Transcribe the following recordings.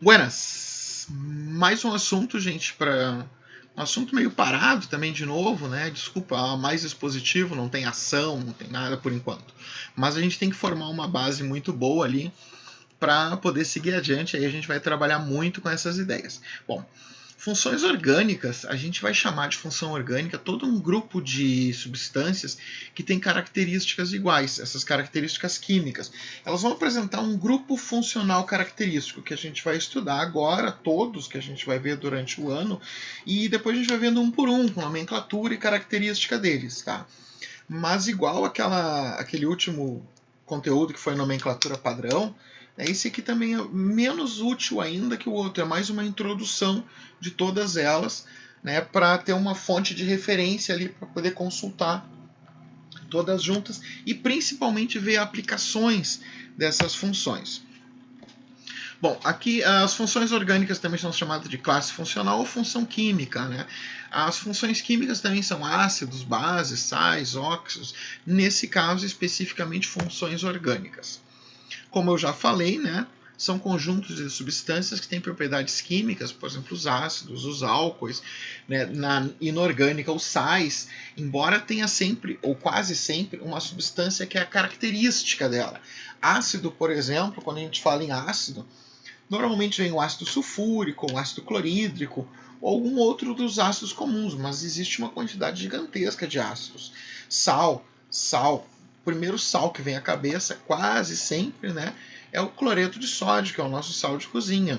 Buenas! Mais um assunto, gente, para um assunto meio parado também de novo, né? Desculpa, mais expositivo, não tem ação, não tem nada por enquanto. Mas a gente tem que formar uma base muito boa ali para poder seguir adiante. Aí a gente vai trabalhar muito com essas ideias. Bom, funções orgânicas, a gente vai chamar de função orgânica todo um grupo de substâncias que tem características iguais, essas características químicas. Elas vão apresentar um grupo funcional característico que a gente vai estudar agora, todos que a gente vai ver durante o ano, e depois a gente vai vendo um por um, com nomenclatura e característica deles, tá? Mas igual aquele último conteúdo que foi nomenclatura padrão, esse aqui também é menos útil ainda que o outro, é mais uma introdução de todas elas, né, para ter uma fonte de referência ali para poder consultar todas juntas e principalmente ver aplicações dessas funções. Bom, aqui as funções orgânicas também são chamadas de classe funcional ou função química, né? As funções químicas também são ácidos, bases, sais, óxidos, nesse caso especificamente funções orgânicas. Como eu já falei, né, são conjuntos de substâncias que têm propriedades químicas, por exemplo, os ácidos, os álcoois, né, na inorgânica, os sais, embora tenha sempre, ou quase sempre, uma substância que é a característica dela. Ácido, por exemplo, quando a gente fala em ácido, normalmente vem o ácido sulfúrico, o ácido clorídrico, ou algum outro dos ácidos comuns, mas existe uma quantidade gigantesca de ácidos. Sal, o primeiro sal que vem à cabeça, quase sempre, né, é o cloreto de sódio, que é o nosso sal de cozinha.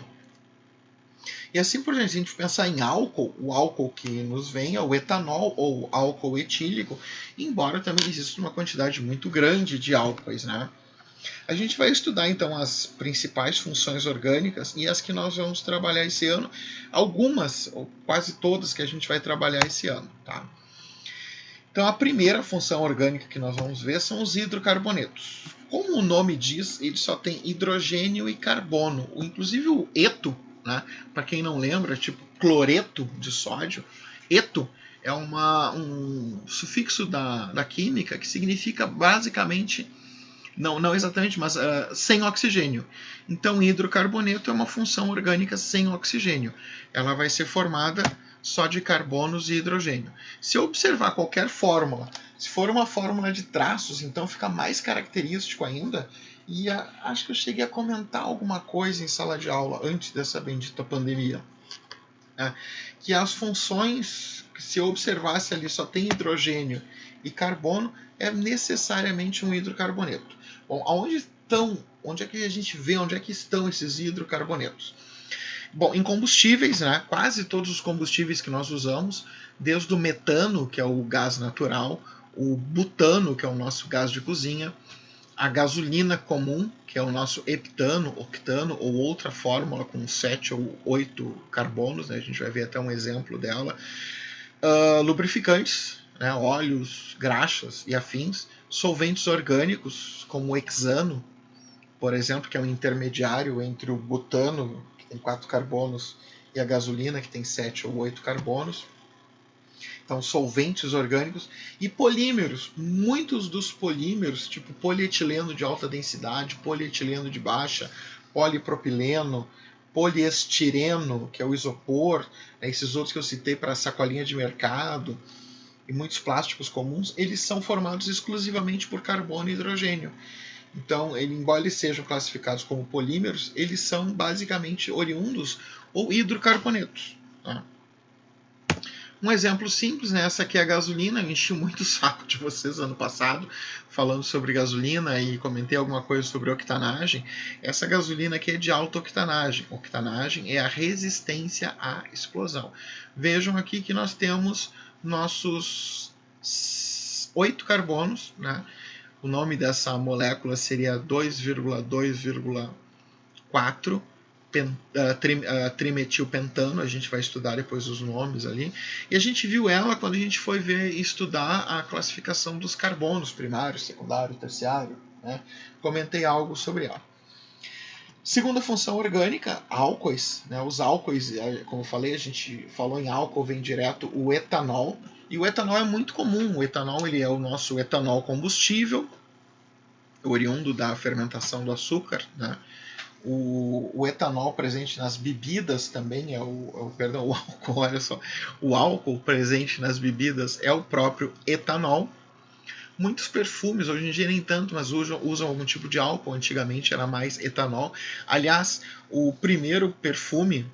E assim por diante, se a gente pensar em álcool, o álcool que nos vem é o etanol ou álcool etílico, embora também exista uma quantidade muito grande de álcoois, né? A gente vai estudar então as principais funções orgânicas e as que nós vamos trabalhar esse ano, algumas, ou quase todas que a gente vai trabalhar esse ano, tá? Então a primeira função orgânica que nós vamos ver são os hidrocarbonetos. Como o nome diz, ele só tem hidrogênio e carbono. Inclusive o eto, né, para quem não lembra, tipo cloreto de sódio, eto é um sufixo da química que significa basicamente não exatamente, mas sem oxigênio. Então, hidrocarboneto é uma função orgânica sem oxigênio. Ela vai ser formada só de carbonos e hidrogênio. Se eu observar qualquer fórmula, se for uma fórmula de traços, então fica mais característico ainda. E acho que eu cheguei a comentar alguma coisa em sala de aula antes dessa bendita pandemia. Que as funções, se eu observasse ali só tem hidrogênio e carbono, é necessariamente um hidrocarboneto. Bom, onde é que a gente vê, onde é que estão esses hidrocarbonetos? Bom, em combustíveis, né, quase todos os combustíveis que nós usamos, desde o metano, que é o gás natural, o butano, que é o nosso gás de cozinha, a gasolina comum, que é o nosso heptano, octano, ou outra fórmula com 7 ou 8 carbonos, né? A gente vai ver até um exemplo dela. Lubrificantes, né? Óleos, graxas e afins. Solventes orgânicos, como o hexano, por exemplo, que é um intermediário entre o butano, que tem 4 carbonos, e a gasolina, que tem 7 ou 8 carbonos. Então, solventes orgânicos e polímeros. Muitos dos polímeros, tipo polietileno de alta densidade, polietileno de baixa, polipropileno, poliestireno, que é o isopor, né, esses outros que eu citei para sacolinha de mercado, e muitos plásticos comuns, eles são formados exclusivamente por carbono e hidrogênio. Então, embora eles sejam classificados como polímeros, eles são basicamente oriundos ou hidrocarbonetos. Tá? Um exemplo simples, né? Essa aqui é a gasolina. Eu enchi muito o saco de vocês ano passado falando sobre gasolina e comentei alguma coisa sobre octanagem. Essa gasolina aqui é de alta octanagem. Octanagem é a resistência à explosão. Vejam aqui que nós temos nossos 8 carbonos, né? O nome dessa molécula seria 2,2,4 trimetilpentano, a gente vai estudar depois os nomes ali, e a gente viu ela quando a gente foi ver estudar a classificação dos carbonos, primário, secundário, terciário, né? Comentei algo sobre ela. Segunda função orgânica, álcoois, né? Os álcoois, como eu falei, a gente falou em álcool, vem direto o etanol, e o etanol é muito comum. O etanol ele é o nosso etanol combustível, oriundo da fermentação do açúcar, né? o etanol presente nas bebidas também perdão, o álcool, olha só, o álcool presente nas bebidas é o próprio etanol. Muitos perfumes, hoje em dia nem tanto, mas usam algum tipo de álcool. Antigamente era mais etanol. Aliás, o primeiro perfume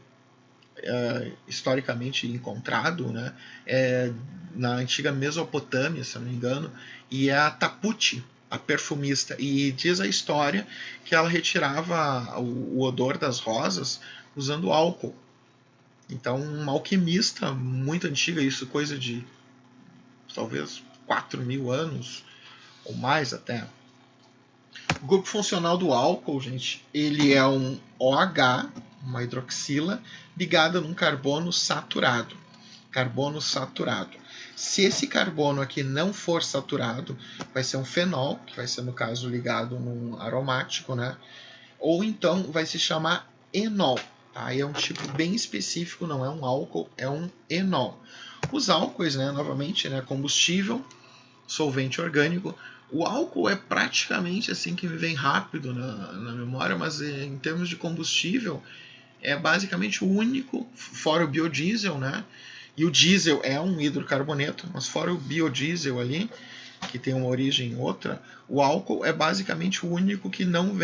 historicamente encontrado, né, é na antiga Mesopotâmia, se eu não me engano, e é a Taputi, a perfumista. E diz a história que ela retirava o odor das rosas usando álcool. Então, uma alquimista muito antiga, isso coisa de talvez 4.000 anos, ou mais até. O grupo funcional do álcool, gente, ele é um OH, uma hidroxila, ligada num carbono saturado. Carbono saturado. Se esse carbono aqui não for saturado, vai ser um fenol, que vai ser, no caso, ligado num aromático, né? Ou então vai se chamar enol. Tá? É um tipo bem específico, não é um álcool, é um enol. Os álcoois, né, novamente, né, combustível, solvente orgânico. O álcool é praticamente assim que me vem rápido na memória, mas em termos de combustível é basicamente o único, fora o biodiesel, né? E o diesel é um hidrocarboneto, mas fora o biodiesel ali, que tem uma origem outra, o álcool é basicamente o único que não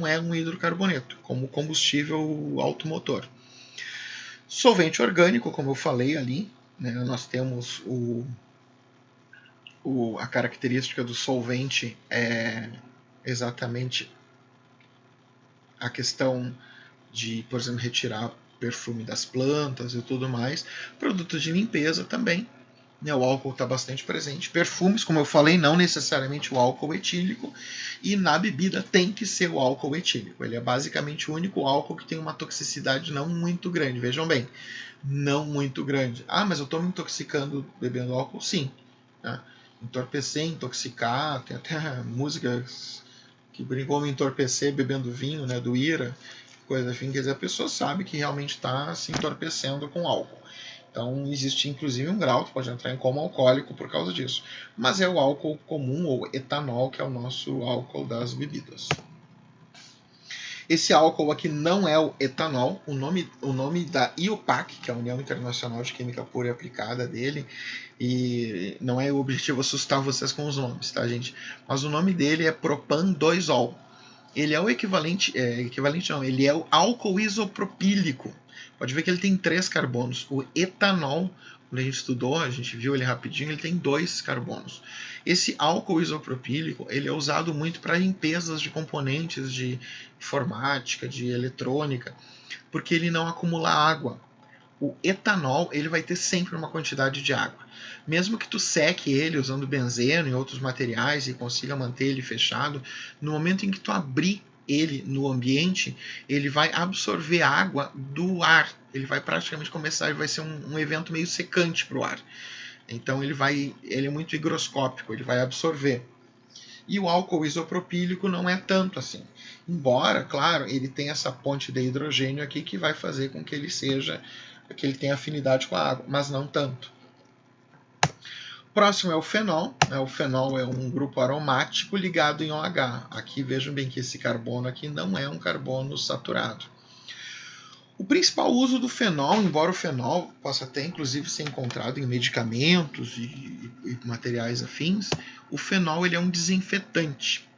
é um hidrocarboneto, como combustível automotor. Solvente orgânico, como eu falei ali, né, nós temos a característica do solvente é exatamente a questão de, por exemplo, retirar perfume das plantas e tudo mais. Produtos de limpeza também, né, o álcool está bastante presente. Perfumes, como eu falei, não necessariamente o álcool etílico. E na bebida tem que ser o álcool etílico. Ele é basicamente o único álcool que tem uma toxicidade não muito grande. Vejam bem, não muito grande. Ah, mas eu estou me intoxicando bebendo álcool? Sim. Né? Entorpecer, intoxicar, tem até músicas que brincou me entorpecer bebendo vinho, né, do Ira, coisa assim, quer dizer, a pessoa sabe que realmente está se entorpecendo com álcool. Então existe inclusive um grau, pode entrar em coma alcoólico por causa disso. Mas é o álcool comum, ou etanol, que é o nosso álcool das bebidas. Esse álcool aqui não é o etanol, o nome da IUPAC, que é a União Internacional de Química Pura e Aplicada dele, e não é o objetivo assustar vocês com os nomes, tá, gente? Mas o nome dele é propan-2-ol. Ele é o equivalente não, ele é o álcool isopropílico. Pode ver que ele tem 3 carbonos. O etanol, quando a gente estudou, a gente viu ele rapidinho, ele tem 2 carbonos. Esse álcool isopropílico, ele é usado muito para limpezas de componentes de informática, de eletrônica, porque ele não acumula água. O etanol, ele vai ter sempre uma quantidade de água. Mesmo que tu seque ele usando benzeno e outros materiais e consiga manter ele fechado, no momento em que tu abrir ele no ambiente, ele vai absorver água do ar. Ele vai praticamente começar, ele vai ser um evento meio secante para o ar. Então ele é muito higroscópico, ele vai absorver. E o álcool isopropílico não é tanto assim. Embora, claro, ele tenha essa ponte de hidrogênio aqui que vai fazer com que ele tenha afinidade com a água, mas não tanto. Próximo é o fenol. O fenol é um grupo aromático ligado em OH. Aqui vejam bem que esse carbono aqui não é um carbono saturado. O principal uso do fenol, embora o fenol possa até inclusive ser encontrado em medicamentos e materiais afins, o fenol ele é um desinfetante.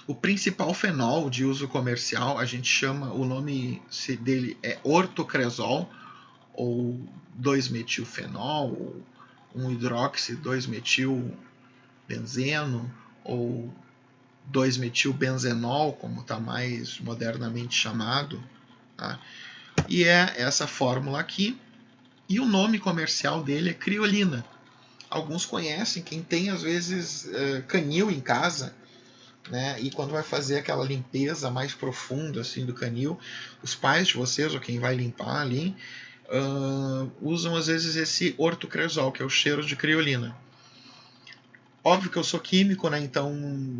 O principal fenol de uso comercial, a gente chama, o nome dele é ortocresol, ou 2-metilfenol, ou 1-hidroxi-2-metilbenzeno, ou 2-metilbenzenol, como está mais modernamente chamado. Tá? E é essa fórmula aqui. E o nome comercial dele é criolina. Alguns conhecem, quem tem às vezes canil em casa, né? E quando vai fazer aquela limpeza mais profunda assim do canil, os pais de vocês ou quem vai limpar ali usam às vezes esse ortocresol, que é o cheiro de criolina. Óbvio que eu sou químico, né? Então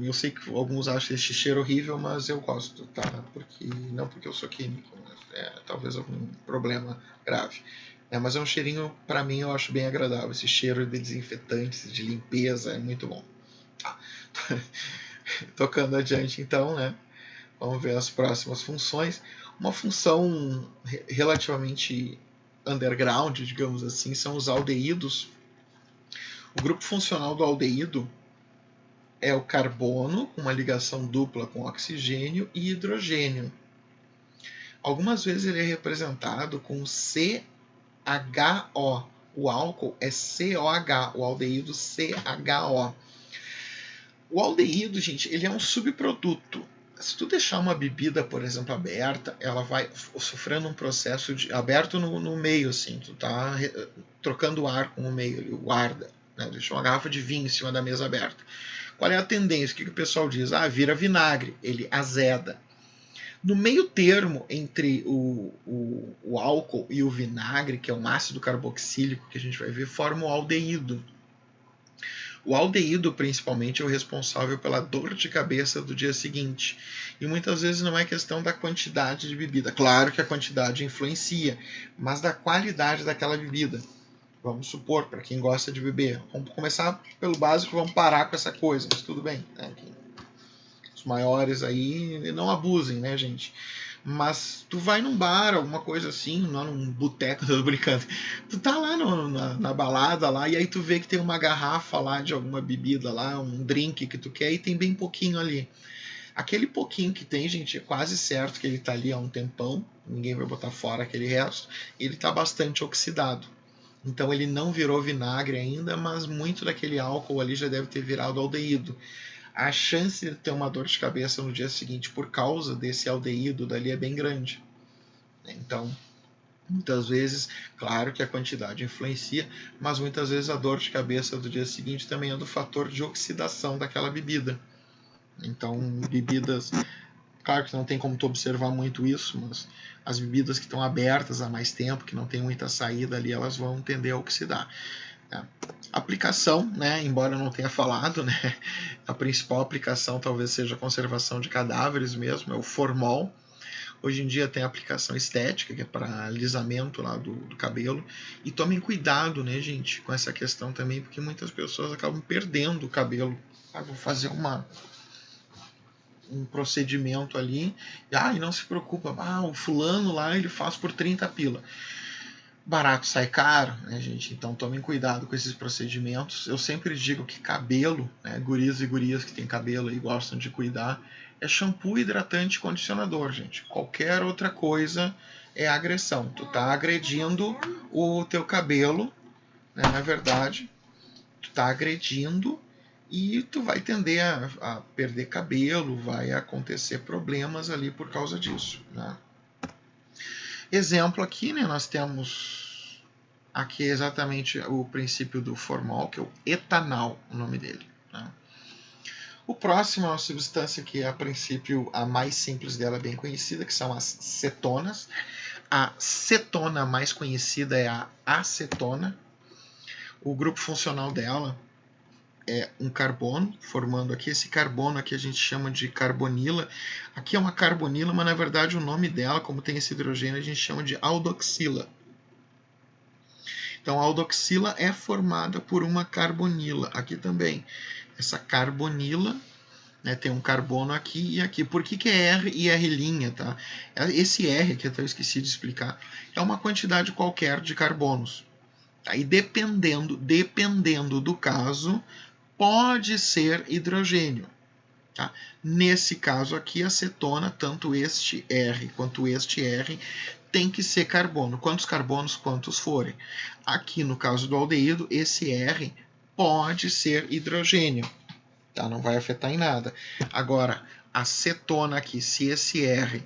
eu sei que alguns acham esse cheiro horrível, mas eu gosto, tá? Não porque eu sou químico, mas talvez algum problema grave. Mas é um cheirinho, para mim, eu acho bem agradável. Esse cheiro de desinfetante, de limpeza, é muito bom. Tá. Tocando adiante, então, né? Vamos ver as próximas funções. Uma função relativamente underground, digamos assim, são os aldeídos. O grupo funcional do aldeído é o carbono, com uma ligação dupla com oxigênio e hidrogênio. Algumas vezes ele é representado com CHO. O álcool é COH, o aldeído CHO. O aldeído, gente, ele é um subproduto. Se tu deixar uma bebida, por exemplo, aberta, ela vai sofrendo um processo de aberto no meio, assim, tu tá trocando ar com o meio, o ar, né? Deixa uma garrafa de vinho em cima da mesa aberta. Qual é a tendência? O que o pessoal diz? Vira vinagre, ele azeda. No meio termo entre o álcool e o vinagre, que é um ácido carboxílico que a gente vai ver, forma o aldeído. O aldeído, principalmente, é o responsável pela dor de cabeça do dia seguinte. E muitas vezes não é questão da quantidade de bebida. Claro que a quantidade influencia, mas da qualidade daquela bebida. Vamos supor, para quem gosta de beber. Vamos começar pelo básico, vamos parar com essa coisa, mas tudo bem. Né? Os maiores aí não abusem, né, gente? Mas tu vai num bar, alguma coisa assim, não num boteco, tô brincando. Tu tá lá na balada lá, e aí tu vê que tem uma garrafa lá de alguma bebida lá, um drink que tu quer, e tem bem pouquinho ali. Aquele pouquinho que tem, gente, é quase certo que ele tá ali há um tempão, ninguém vai botar fora aquele resto, ele tá bastante oxidado. Então ele não virou vinagre ainda, mas muito daquele álcool ali já deve ter virado aldeído. A chance de ter uma dor de cabeça no dia seguinte por causa desse aldeído dali é bem grande. Então, muitas vezes, claro que a quantidade influencia, mas muitas vezes a dor de cabeça do dia seguinte também é do fator de oxidação daquela bebida. Então, bebidas, claro que não tem como tu observar muito isso, mas as bebidas que estão abertas há mais tempo, que não tem muita saída ali, elas vão tender a oxidar. Aplicação, né, embora eu não tenha falado, né, a principal aplicação talvez seja a conservação de cadáveres mesmo, é o formol. Hoje em dia tem a aplicação estética, que é para alisamento lá do cabelo. E tomem cuidado, né, gente, com essa questão também, porque muitas pessoas acabam perdendo o cabelo. Vou fazer um procedimento ali, e não se preocupa, o fulano lá ele faz por 30 pila. Barato sai caro, né, gente? Então tomem cuidado com esses procedimentos. Eu sempre digo que cabelo, né, guris e gurias que têm cabelo e gostam de cuidar, é shampoo, hidratante e condicionador, gente. Qualquer outra coisa é agressão. Tu tá agredindo o teu cabelo, né, na verdade. Tu tá agredindo e tu vai tender a perder cabelo, vai acontecer problemas ali por causa disso, né? Exemplo aqui, né, nós temos aqui exatamente o princípio do formol, que é o etanol, o nome dele. Né? O próximo é uma substância que, a princípio, a mais simples dela é bem conhecida, que são as cetonas. A cetona mais conhecida é a acetona. O grupo funcional dela é um carbono, formando aqui. Esse carbono aqui a gente chama de carbonila. Aqui é uma carbonila, mas na verdade o nome dela, como tem esse hidrogênio, a gente chama de aldoxila. Então a aldoxila é formada por uma carbonila. Aqui também. Essa carbonila, né, tem um carbono aqui e aqui. Por que é R e R', tá? Esse R, que até eu esqueci de explicar, é uma quantidade qualquer de carbonos. Aí dependendo do caso, pode ser hidrogênio. Tá? Nesse caso aqui, a cetona, tanto este R quanto este R, tem que ser carbono. Quantos carbonos? Quantos forem. Aqui no caso do aldeído, esse R pode ser hidrogênio. Tá? Não vai afetar em nada. Agora, a cetona aqui, se esse R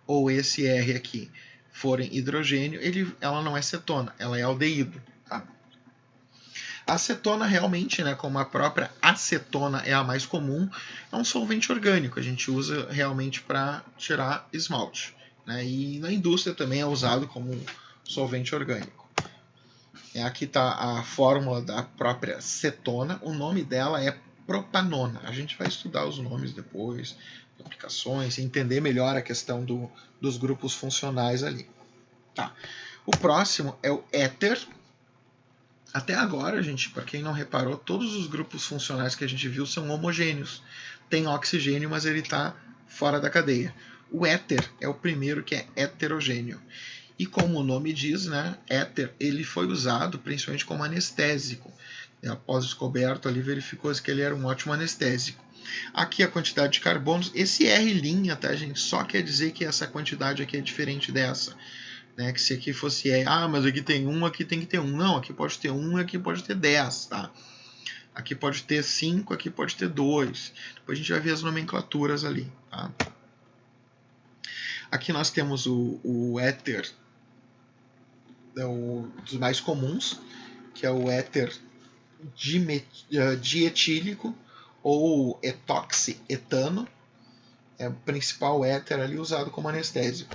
ou esse R aqui forem hidrogênio, ela não é cetona, ela é aldeído. Tá? A acetona realmente, né, como a própria acetona é a mais comum, é um solvente orgânico. A gente usa realmente para tirar esmalte. Né, e na indústria também é usado como solvente orgânico. Aqui está a fórmula da própria cetona. O nome dela é propanona. A gente vai estudar os nomes depois, aplicações, entender melhor a questão dos grupos funcionais ali. Tá. O próximo é o éter. Até agora, gente, para quem não reparou, todos os grupos funcionais que a gente viu são homogêneos. Tem oxigênio, mas ele está fora da cadeia. O éter é o primeiro que é heterogêneo. E como o nome diz, né, éter, ele foi usado principalmente como anestésico. Após descoberto ali, verificou-se que ele era um ótimo anestésico. Aqui a quantidade de carbonos, esse R', tá, gente, só quer dizer que essa quantidade aqui é diferente dessa. Né, que se aqui fosse R, mas aqui tem 1, aqui tem que ter 1. Não, aqui pode ter 1, aqui pode ter 10, tá? Aqui pode ter 5, aqui pode ter 2. Depois a gente vai ver as nomenclaturas ali, tá? Aqui nós temos o éter, dos mais comuns, que é o éter dietílico ou etoxi-etano. É o principal éter ali usado como anestésico.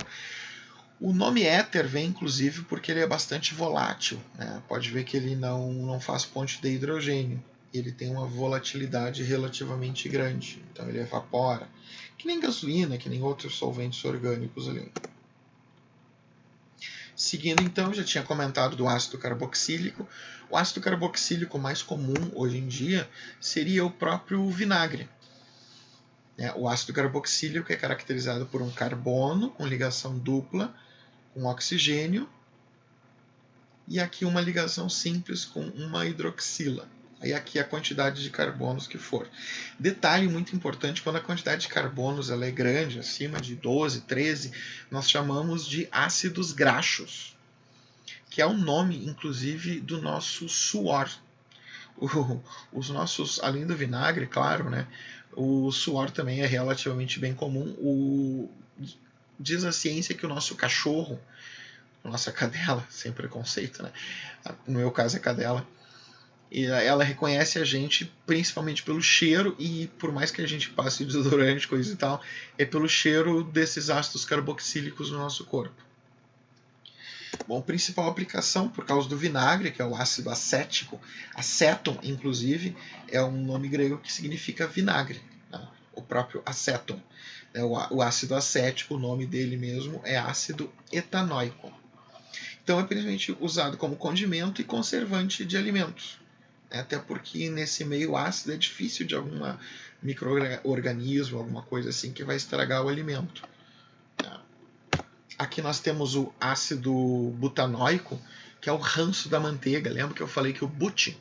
O nome éter vem inclusive porque ele é bastante volátil, né? Pode ver que ele não faz ponte de hidrogênio. Ele tem uma volatilidade relativamente grande, então ele evapora, que nem gasolina, que nem outros solventes orgânicos ali. Seguindo então, já tinha comentado do ácido carboxílico. O ácido carboxílico mais comum hoje em dia seria o próprio vinagre. O ácido carboxílico é caracterizado por um carbono com ligação dupla com oxigênio e aqui uma ligação simples com uma hidroxila. Aí aqui a quantidade de carbonos que for. Detalhe muito importante, quando a quantidade de carbonos ela é grande, acima de 12, 13, nós chamamos de ácidos graxos, que é o nome, inclusive, do nosso suor. Os nossos, além do vinagre, claro, né? O suor também é relativamente bem comum. Diz a ciência que o nosso cachorro, a nossa cadela, sem preconceito, né? No meu caso é cadela, e ela reconhece a gente principalmente pelo cheiro, e por mais que a gente passe desodorante, coisa e tal, é pelo cheiro desses ácidos carboxílicos no nosso corpo. Bom, principal aplicação por causa do vinagre, que é o ácido acético, acéton, inclusive, é um nome grego que significa vinagre, né? O próprio acéton. O ácido acético, o nome dele mesmo é ácido etanóico. Então é principalmente usado como condimento e conservante de alimentos. Até porque nesse meio ácido é difícil de algum micro-organismo, alguma coisa assim, que vai estragar o alimento. Aqui nós temos o ácido butanóico, que é o ranço da manteiga. Lembra que eu falei que o but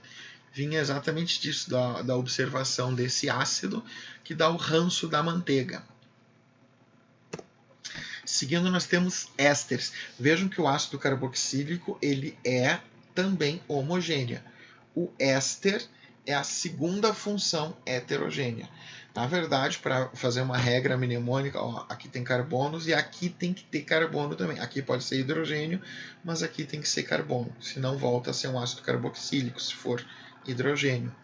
vinha exatamente disso, da observação desse ácido, que dá o ranço da manteiga. Seguindo, nós temos ésteres. Vejam que o ácido carboxílico ele é também homogêneo. O éster é a segunda função heterogênea. Na verdade, para fazer uma regra mnemônica, aqui tem carbonos e aqui tem que ter carbono também. Aqui pode ser hidrogênio, mas aqui tem que ser carbono. Senão volta a ser um ácido carboxílico, se for hidrogênio.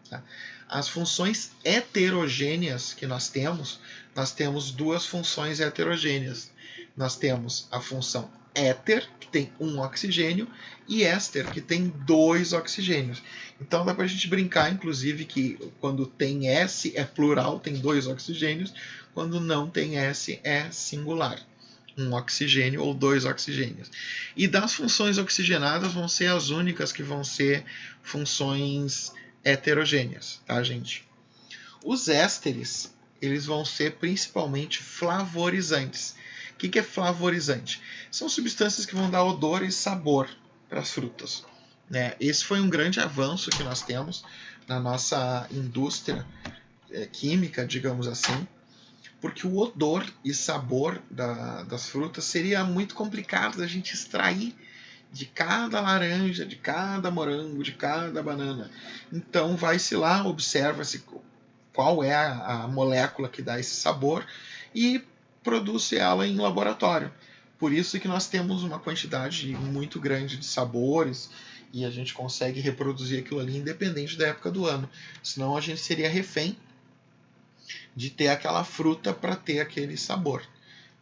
Tá? As funções heterogêneas que nós temos duas funções heterogêneas. Nós temos a função éter, que tem um oxigênio, e éster, que tem 2 oxigênios. Então dá para a gente brincar, inclusive, que quando tem S é plural, tem 2 oxigênios, quando não tem S é singular, um oxigênio ou 2 oxigênios. E das funções oxigenadas vão ser as únicas que vão ser funções heterogêneas, tá, gente? Os ésteres, eles vão ser principalmente flavorizantes. O que é flavorizante? São substâncias que vão dar odor e sabor para as frutas. Né? Esse foi um grande avanço que nós temos na nossa indústria química, digamos assim, porque o odor e sabor das frutas seria muito complicado da gente extrair de cada laranja, de cada morango, de cada banana. Então vai-se lá, observa-se qual é a molécula que dá esse sabor e produz ela em laboratório. Por isso que nós temos uma quantidade muito grande de sabores e a gente consegue reproduzir aquilo ali independente da época do ano. Senão a gente seria refém de ter aquela fruta para ter aquele sabor.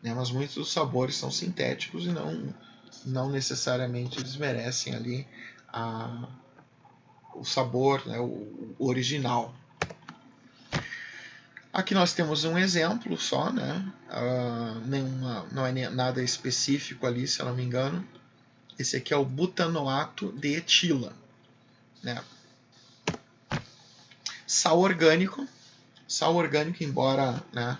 Né? Mas muitos dos sabores são sintéticos e não necessariamente eles merecem ali o sabor, né, o original. Aqui nós temos um exemplo só, né? Não é nada específico ali, se eu não me engano. Esse aqui é o butanoato de etila. Né? Sal orgânico, embora, né,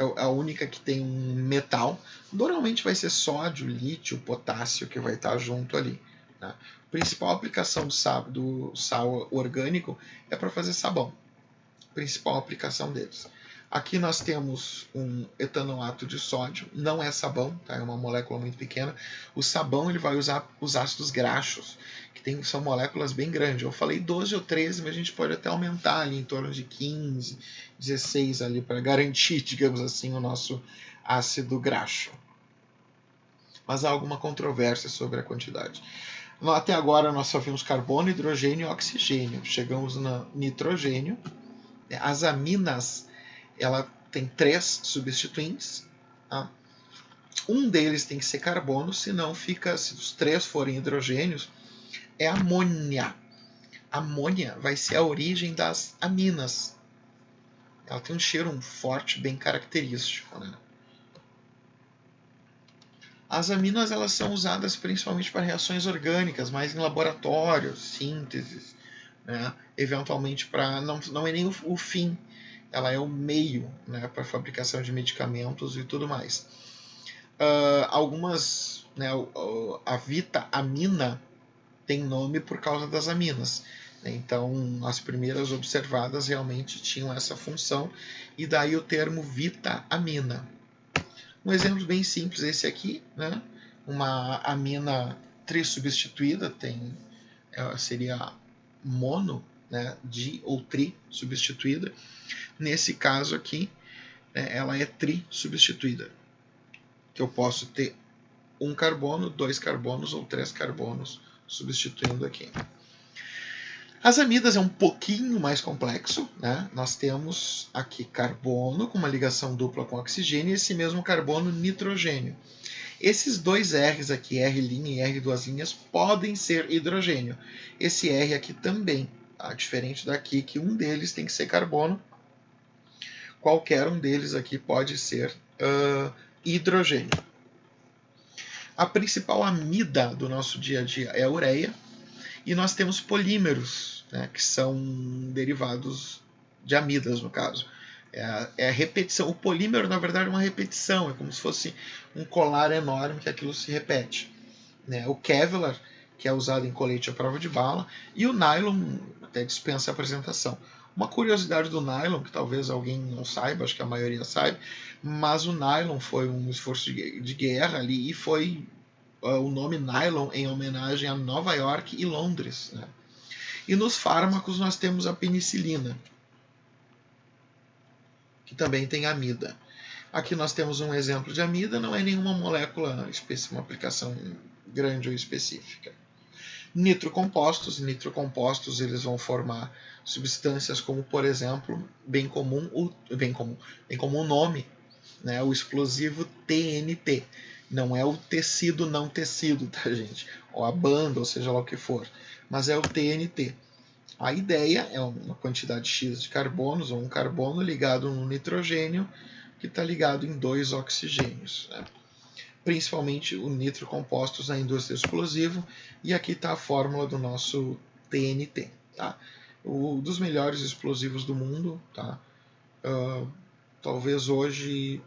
é a única que tem um metal. Normalmente vai ser sódio, lítio, potássio que vai estar junto ali. Né? A principal aplicação do sal orgânico é para fazer sabão. Principal aplicação deles. Aqui nós temos um etanolato de sódio, não é sabão, tá? É uma molécula muito pequena. O sabão ele vai usar os ácidos graxos, que são moléculas bem grandes. Eu falei 12 ou 13, mas a gente pode até aumentar ali em torno de 15, 16 ali para garantir, digamos assim, o nosso ácido graxo. Mas há alguma controvérsia sobre a quantidade. Até agora nós só vimos carbono, hidrogênio e oxigênio. Chegamos no nitrogênio. As aminas, ela tem 3 substituintes. Tá? Um deles tem que ser carbono, senão fica, se os 3 forem hidrogênios, é amônia. Amônia vai ser a origem das aminas. Ela tem um cheiro forte, bem característico. Né? As aminas elas são usadas principalmente para reações orgânicas, mais em laboratório, sínteses, né? Eventualmente para não é nem o fim, ela é o meio, né, para a fabricação de medicamentos e tudo mais. Algumas, né, a vitamina tem nome por causa das aminas. Né? Então, as primeiras observadas realmente tinham essa função, e daí o termo vitamina. Um exemplo bem simples esse aqui, né? Uma amina trissubstituída, seria mono, né? Di ou tri substituída. Nesse caso aqui, ela é trissubstituída, que eu posso ter um carbono, 2 carbonos ou 3 carbonos substituindo aqui. As amidas é um pouquinho mais complexo, né? Nós temos aqui carbono com uma ligação dupla com oxigênio e esse mesmo carbono nitrogênio. Esses dois R's aqui, R' e R duas linhas, podem ser hidrogênio. Esse R aqui também, tá? Diferente daqui que um deles tem que ser carbono, qualquer um deles aqui pode ser hidrogênio. A principal amida do nosso dia a dia é a ureia. E nós temos polímeros, né, que são derivados de amidas, no caso. É a repetição. O polímero, na verdade, é uma repetição. É como se fosse um colar enorme que aquilo se repete. Né? O Kevlar, que é usado em colete à prova de bala, e o nylon até dispensa a apresentação. Uma curiosidade do nylon, que talvez alguém não saiba, acho que a maioria sabe, mas o nylon foi um esforço de guerra ali e foi o nome nylon em homenagem a Nova York e Londres. Né? E nos fármacos nós temos a penicilina, que também tem amida. Aqui nós temos um exemplo de amida, não é nenhuma molécula, uma aplicação grande ou específica. Nitrocompostos eles vão formar substâncias como, por exemplo, bem comum o nome, né, o explosivo TNT. Não é o tecido não tecido, tá, gente? Ou a banda, ou seja lá o que for. Mas é o TNT. A ideia é uma quantidade X de carbonos, ou um carbono ligado no nitrogênio, que está ligado em 2 oxigênios. Né? Principalmente o nitrocompostos na indústria explosiva. E aqui está a fórmula do nosso TNT. Tá? Dos melhores explosivos do mundo. Tá? Talvez hoje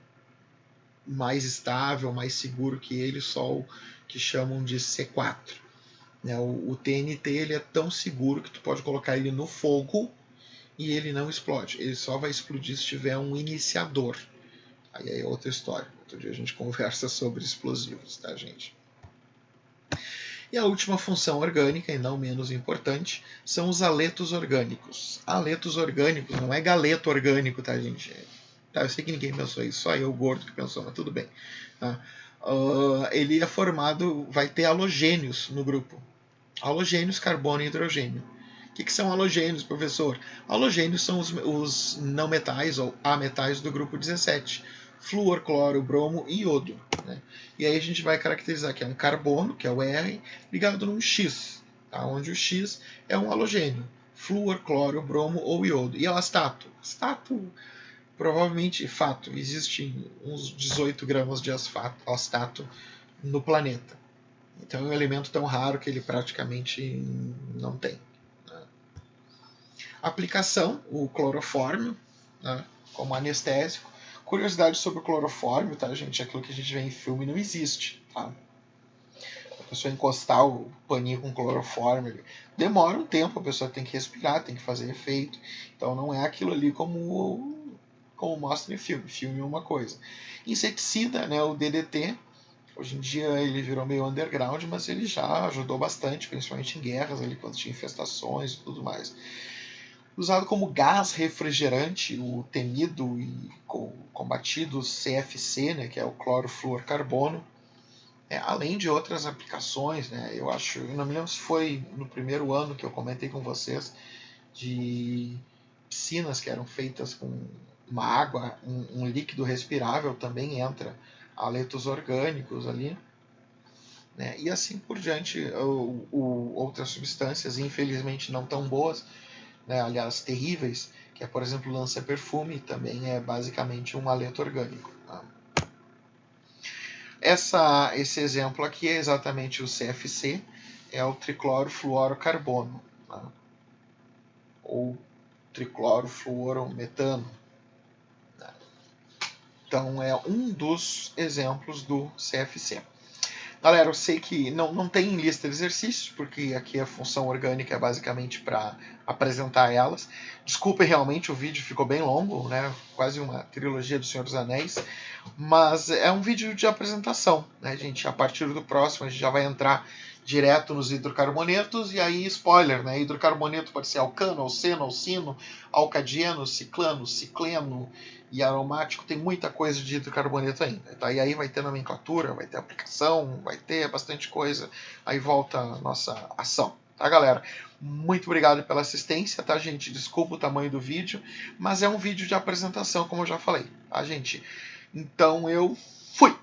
mais estável, mais seguro que ele, só o que chamam de C4. Né? O TNT ele é tão seguro que tu pode colocar ele no fogo e ele não explode. Ele só vai explodir se tiver um iniciador. Aí é outra história. Outro dia a gente conversa sobre explosivos, tá, gente? E a última função orgânica, e não menos importante, são os aletos orgânicos. Aletos orgânicos não é galeto orgânico, tá, gente? Tá, eu sei que ninguém pensou isso, só eu, gordo, que pensou, mas tudo bem. Tá? Ele é formado, vai ter halogênios no grupo. Halogênios, carbono e hidrogênio. O que são halogênios, professor? Halogênios são os não metais ou ametais do grupo 17. Flúor, cloro, bromo e iodo. Né? E aí a gente vai caracterizar que é um carbono, que é o R, ligado num X, tá? Onde o X é um halogênio. Flúor, cloro, bromo ou iodo. E o astato? Astato, provavelmente, fato, existem uns 18 gramas de astato no planeta. Então é um elemento tão raro que ele praticamente não tem. Né? Aplicação, o clorofórmio, né, como anestésico, Curiosidade sobre o clorofórmio, tá, gente? Aquilo que a gente vê em filme não existe, tá? A pessoa encostar o paninho com clorofórmio, demora um tempo, a pessoa tem que respirar, tem que fazer efeito. Então não é aquilo ali como mostra em filme. Filme é uma coisa. Inseticida, né, o DDT, hoje em dia ele virou meio underground, mas ele já ajudou bastante, principalmente em guerras, ali, quando tinha infestações e tudo mais. Usado como gás refrigerante, o temido e combatido CFC, né, que é o clorofluorcarbono, além de outras aplicações, né, eu não me lembro se foi no primeiro ano que eu comentei com vocês, de piscinas que eram feitas com uma água, um líquido respirável, também entra haletos orgânicos ali, né, e assim por diante, outras substâncias, infelizmente não tão boas, né, aliás terríveis, que é, por exemplo, lança-perfume, também é basicamente um haleto orgânico. Tá? Esse exemplo aqui é exatamente o CFC, é o triclorofluorocarbono, tá? Ou triclorofluorometano. Tá? Então é um dos exemplos do CFC. Galera, eu sei que não tem lista de exercícios, porque aqui a função orgânica é basicamente para apresentar elas. Desculpem, realmente o vídeo ficou bem longo, né? Quase uma trilogia do Senhor dos Anéis. Mas é um vídeo de apresentação, né, gente? A partir do próximo a gente já vai entrar direto nos hidrocarbonetos, e aí, spoiler, né? Hidrocarboneto pode ser alcano, alceno, alcino, alcadieno, ciclano, cicleno e aromático. Tem muita coisa de hidrocarboneto ainda. Tá? E aí vai ter nomenclatura, vai ter aplicação, vai ter bastante coisa. Aí volta a nossa ação. Tá, galera? Muito obrigado pela assistência, tá, gente? Desculpa o tamanho do vídeo, mas é um vídeo de apresentação, como eu já falei, tá, gente? Então eu fui!